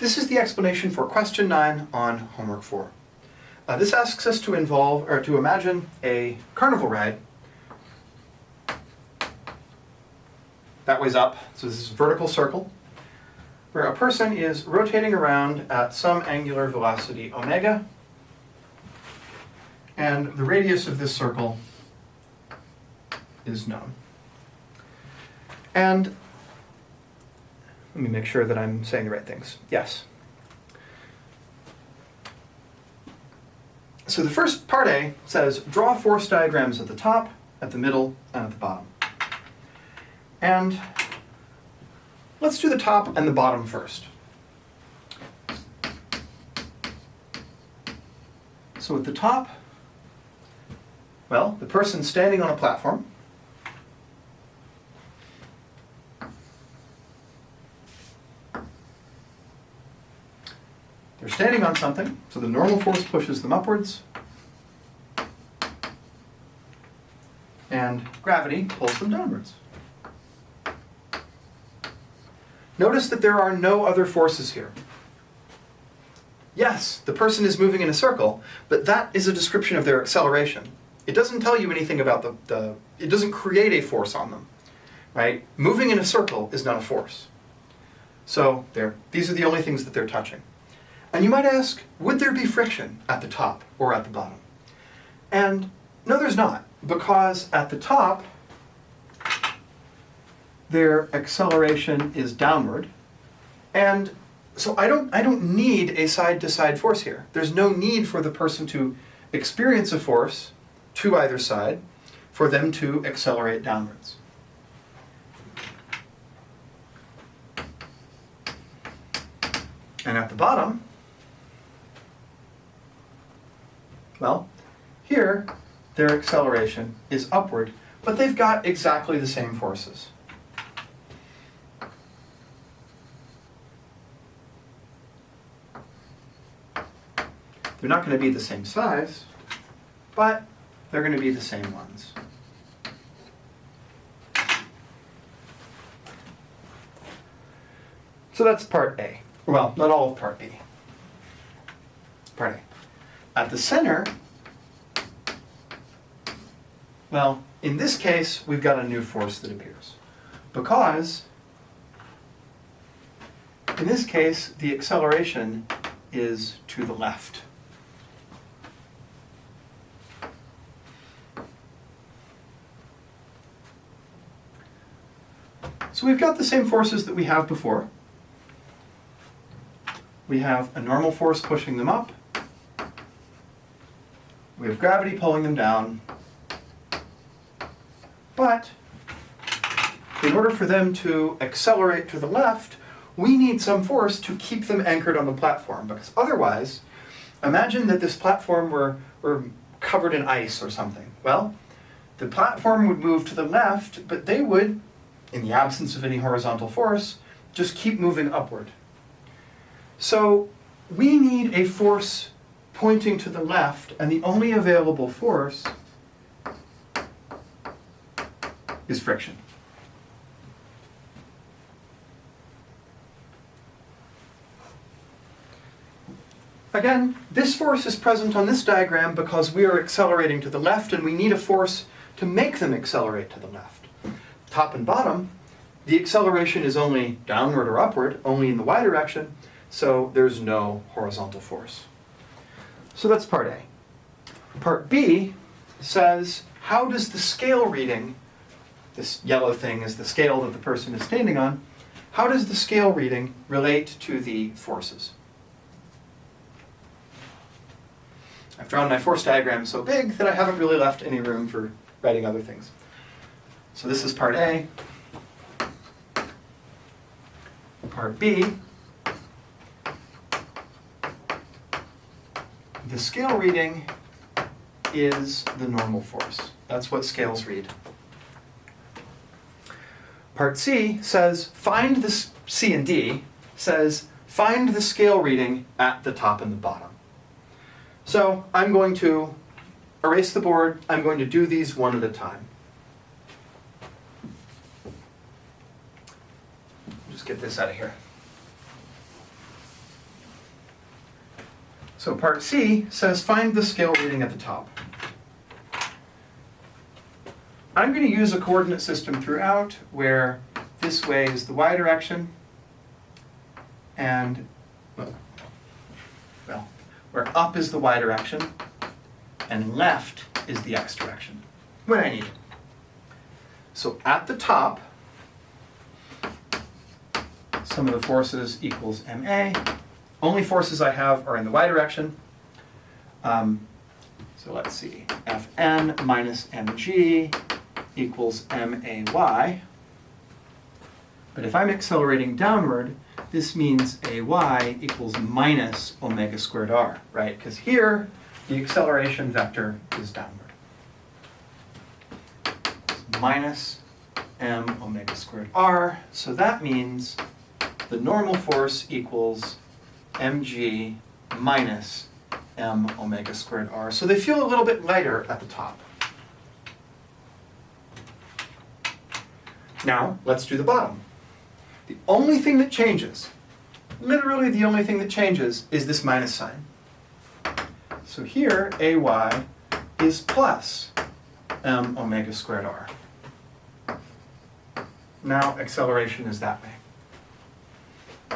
This is the explanation for question 9 on homework 4. This asks us to imagine a carnival ride. That way's up, so this is a vertical circle, where a person is rotating around at some angular velocity omega, and the radius of this circle is known. And let me make sure that I'm saying the right things. Yes. So the first part A says, draw force diagrams at the top, at the middle, and at the bottom. And let's do the top and the bottom first. So at the top, well, the person's standing on a platform. They're standing on something, so the normal force pushes them upwards, and gravity pulls them downwards. Notice that there are no other forces here. Yes, the person is moving in a circle, but that is a description of their acceleration. It doesn't tell you anything about it doesn't create a force on them, right? Moving in a circle is not a force. So these are the only things that they're touching. And you might ask, would there be friction at the top or at the bottom? And no, there's not, because at the top, their acceleration is downward, and so I don't need a side-to-side force here. There's no need for the person to experience a force to either side for them to accelerate downwards. And at the bottom, well, here their acceleration is upward, but they've got exactly the same forces. They're not going to be the same size, but they're going to be the same ones. So that's part A. Well, not all of part B. Part A. At the center, well, in this case, we've got a new force that appears. Because, in this case, the acceleration is to the left. So we've got the same forces that we have before. We have a normal force pushing them up. We have gravity pulling them down. But in order for them to accelerate to the left, we need some force to keep them anchored on the platform, because otherwise, imagine that this platform were covered in ice or something. Well, the platform would move to the left, but they would, in the absence of any horizontal force, just keep moving upward. So we need a force pointing to the left, and the only available force is friction. Again, this force is present on this diagram because we are accelerating to the left, and we need a force to make them accelerate to the left. Top and bottom, the acceleration is only downward or upward, only in the y direction, so there's no horizontal force. So that's part A. Part B says, how does the scale reading, this yellow thing is the scale that the person is standing on, how does the scale reading relate to the forces? I've drawn my force diagram so big that I haven't really left any room for writing other things. So this is part A. Part B, the scale reading is the normal force. That's what scales read. Part C says, find this, C and D says, find the scale reading at the top and the bottom. So I'm going to erase the board. I'm going to do these one at a time. Just get this out of here. So part C says find the scale reading at the top. I'm going to use a coordinate system throughout where this way is the y direction and, well, where up is the y direction and left is the x direction when I need it. So at the top, sum of the forces equals ma. Only forces I have are in the y direction. So let's see, Fn minus mg equals may. But if I'm accelerating downward, this means ay equals minus omega squared r, right? Because here, the acceleration vector is downward. It's minus m omega squared r. So that means the normal force equals mg minus m omega squared r. So they feel a little bit lighter at the top. Now, let's do the bottom. The only thing that changes, literally the only thing that changes, is this minus sign. So here, ay is plus m omega squared r. Now, acceleration is that way.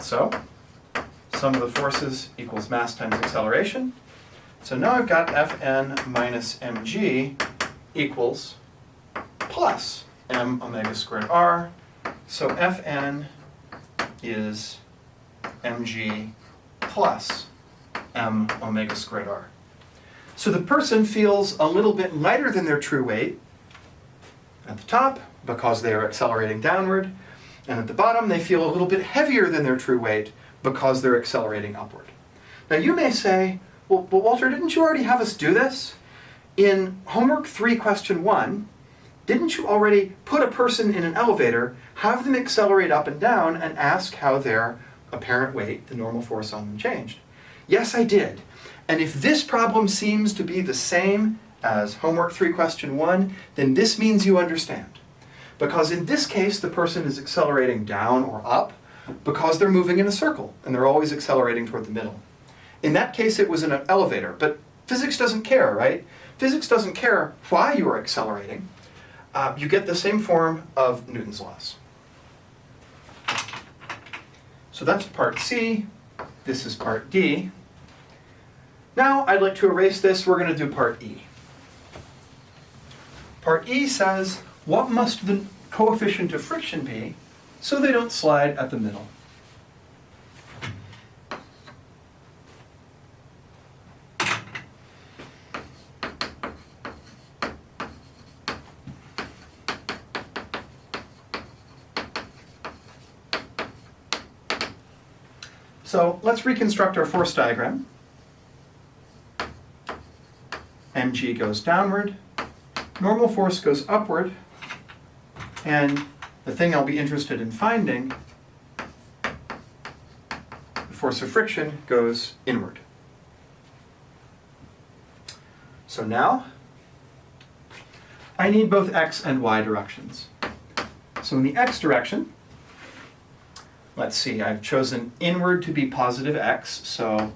So, sum of the forces equals mass times acceleration. So now I've got Fn minus mg equals plus m omega squared r. So Fn is mg plus m omega squared r. So the person feels a little bit lighter than their true weight at the top because they are accelerating downward, and at the bottom they feel a little bit heavier than their true weight because they're accelerating upward. Now you may say, well, Walter, didn't you already have us do this? In homework 3, question 1, didn't you already put a person in an elevator, have them accelerate up and down, and ask how their apparent weight, the normal force on them, changed? Yes, I did. And if this problem seems to be the same as homework 3, question 1, then this means you understand. Because in this case, the person is accelerating down or up because they're moving in a circle, and they're always accelerating toward the middle. In that case, it was in an elevator, but physics doesn't care, right? Physics doesn't care why you are accelerating. You get the same form of Newton's laws. So that's part C. This is part D. Now I'd like to erase this. We're going to do part E. Part E says, what must the coefficient of friction be so they don't slide at the middle? So let's reconstruct our force diagram. mg goes downward, normal force goes upward, and the thing I'll be interested in finding, the force of friction, goes inward. So now, I need both x and y directions. So in the x direction, let's see, I've chosen inward to be positive x, so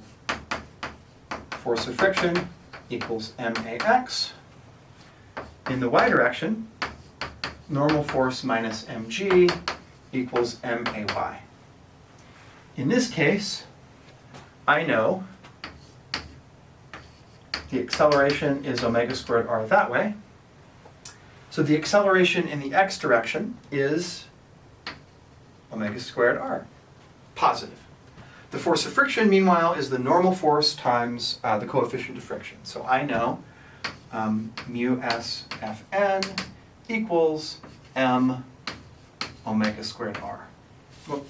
force of friction equals max. In the y direction, normal force minus mg equals may. In this case, I know the acceleration is omega squared r that way. So the acceleration in the x direction is omega squared r, positive. The force of friction, meanwhile, is the normal force times the coefficient of friction. So I know mu s Fn equals m omega squared r. Well,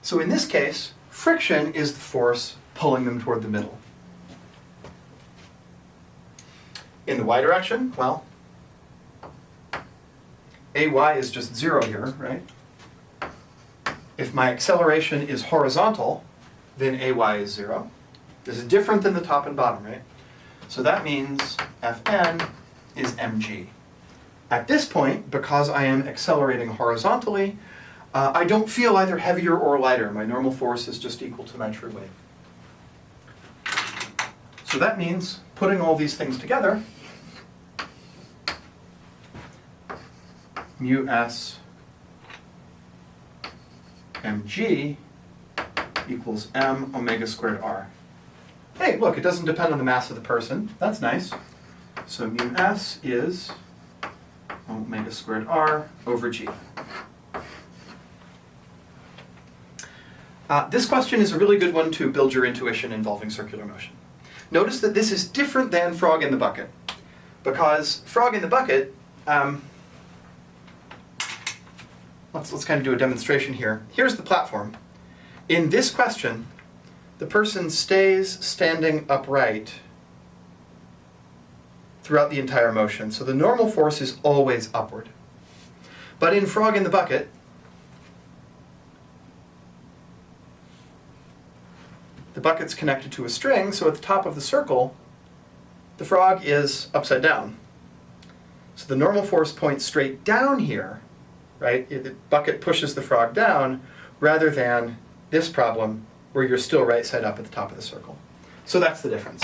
so in this case, friction is the force pulling them toward the middle. In the y direction, well, ay is just 0 here, right? If my acceleration is horizontal, then ay is 0. This is different than the top and bottom, right? So that means Fn is mg. At this point, because I am accelerating horizontally, I don't feel either heavier or lighter. My normal force is just equal to my true weight. So that means putting all these things together, mu s mg equals m omega squared r. Hey, look, it doesn't depend on the mass of the person. That's nice. So mu s is omega squared r over g. This question is a really good one to build your intuition involving circular motion. Notice that this is different than frog in the bucket, because frog in the bucket, let's kind of do a demonstration here. Here's the platform. In this question, the person stays standing upright throughout the entire motion, so the normal force is always upward. But in frog in the bucket, the bucket's connected to a string, so at the top of the circle, the frog is upside down. So the normal force points straight down here, right? The bucket pushes the frog down, rather than this problem where you're still right side up at the top of the circle. So that's the difference.